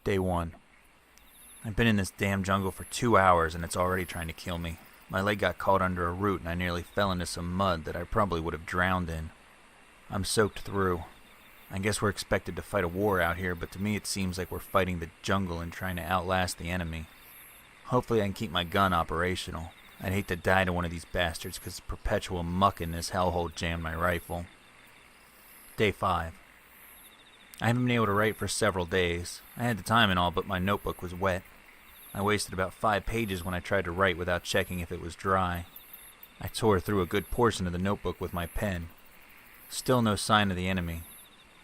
Day 1. I've been in this damn jungle for 2 hours and it's already trying to kill me. My leg got caught under a root and I nearly fell into some mud that I probably would have drowned in. I'm soaked through. I guess we're expected to fight a war out here, but to me it seems like we're fighting the jungle and trying to outlast the enemy. Hopefully I can keep my gun operational. I'd hate to die to one of these bastards because the perpetual muck in this hellhole jammed my rifle. Day 5. I haven't been able to write for several days. I had the time and all, but my notebook was wet. I wasted about 5 pages when I tried to write without checking if it was dry. I tore through a good portion of the notebook with my pen. Still no sign of the enemy.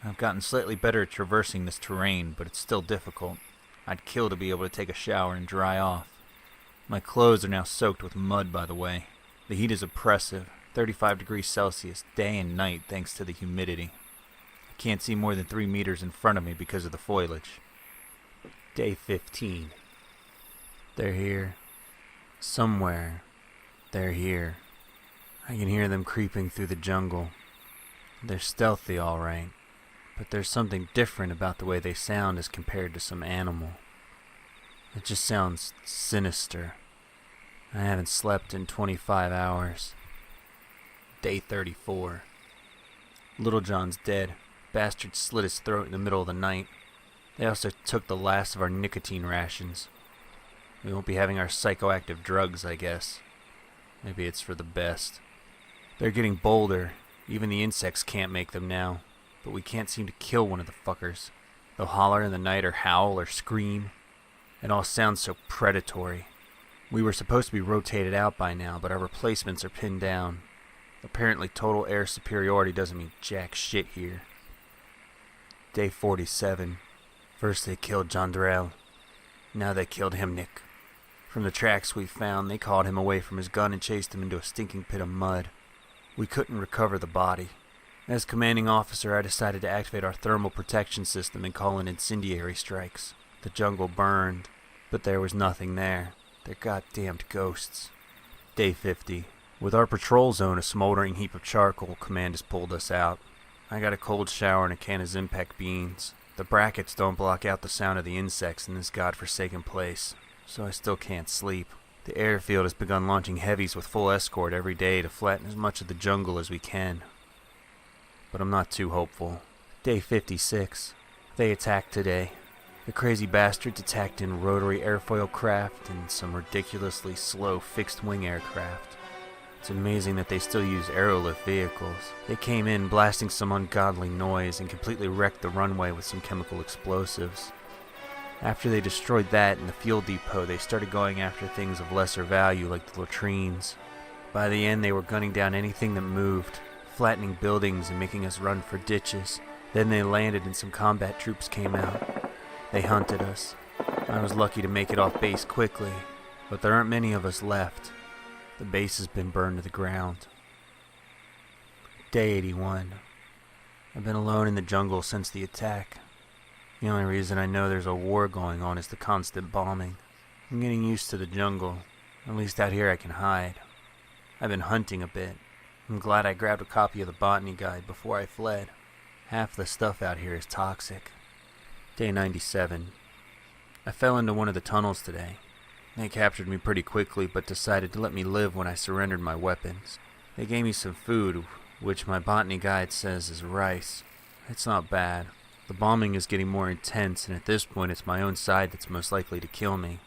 I've gotten slightly better at traversing this terrain, but it's still difficult. I'd kill to be able to take a shower and dry off. My clothes are now soaked with mud, by the way. The heat is oppressive, 35 degrees Celsius, day and night, thanks to the humidity. I can't see more than 3 meters in front of me because of the foliage. Day 15. They're here. Somewhere. They're here. I can hear them creeping through the jungle. They're stealthy, all right, but there's something different about the way they sound as compared to some animal. It just sounds sinister. I haven't slept in 25 hours. Day 34. Little John's dead. Bastard slit his throat in the middle of the night. They also took the last of our nicotine rations. We won't be having our psychoactive drugs, I guess. Maybe it's for the best. They're getting bolder. Even the insects can't make them now. But we can't seem to kill one of the fuckers. They'll holler in the night or howl or scream. It all sounds so predatory. We were supposed to be rotated out by now, but our replacements are pinned down. Apparently total air superiority doesn't mean jack shit here. Day 47. First they killed Jandrel. Now they killed Himnik. From the tracks we found, they called him away from his gun and chased him into a stinking pit of mud. We couldn't recover the body. As commanding officer, I decided to activate our thermal protection system and call in incendiary strikes. The jungle burned, but there was nothing there. They're goddamned ghosts. Day 50. With our patrol zone a smoldering heap of charcoal, command has pulled us out. I got a cold shower and a can of Zimpec beans. The brackets don't block out the sound of the insects in this godforsaken place, so I still can't sleep. The airfield has begun launching heavies with full escort every day to flatten as much of the jungle as we can. But I'm not too hopeful. Day 56. They attacked today. The crazy bastards attacked in rotary airfoil craft and some ridiculously slow fixed-wing aircraft. It's amazing that they still use aerolift vehicles. They came in blasting some ungodly noise and completely wrecked the runway with some chemical explosives. After they destroyed that and the fuel depot, they started going after things of lesser value like the latrines. By the end, they were gunning down anything that moved, flattening buildings and making us run for ditches. Then they landed and some combat troops came out. They hunted us. I was lucky to make it off base quickly, but there aren't many of us left. The base has been burned to the ground. Day 81. I've been alone in the jungle since the attack. The only reason I know there's a war going on is the constant bombing. I'm getting used to the jungle. At least out here I can hide. I've been hunting a bit. I'm glad I grabbed a copy of the botany guide before I fled. Half the stuff out here is toxic. Day 97. I fell into one of the tunnels today. They captured me pretty quickly, but decided to let me live when I surrendered my weapons. They gave me some food, which my botany guide says is rice. It's not bad. The bombing is getting more intense, and at this point it's my own side that's most likely to kill me.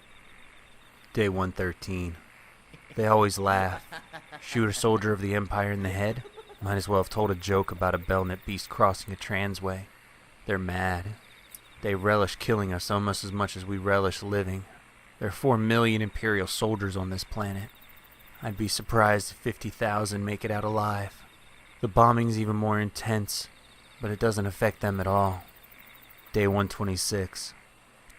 Day 113. They always laugh. Shoot a soldier of the Empire in the head? Might as well have told a joke about a Belnet beast crossing a transway. They're mad. They relish killing us almost as much as we relish living. There are 4 million Imperial soldiers on this planet. I'd be surprised if 50,000 make it out alive. The bombing's even more intense, but it doesn't affect them at all. Day 126.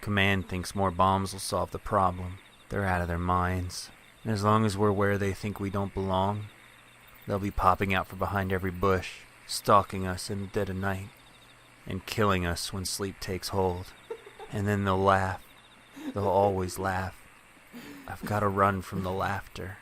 Command thinks more bombs will solve the problem. They're out of their minds. And as long as we're where they think we don't belong, they'll be popping out from behind every bush, stalking us in the dead of night, and killing us when sleep takes hold. And then they'll laugh. They'll always laugh. I've got to run from the laughter.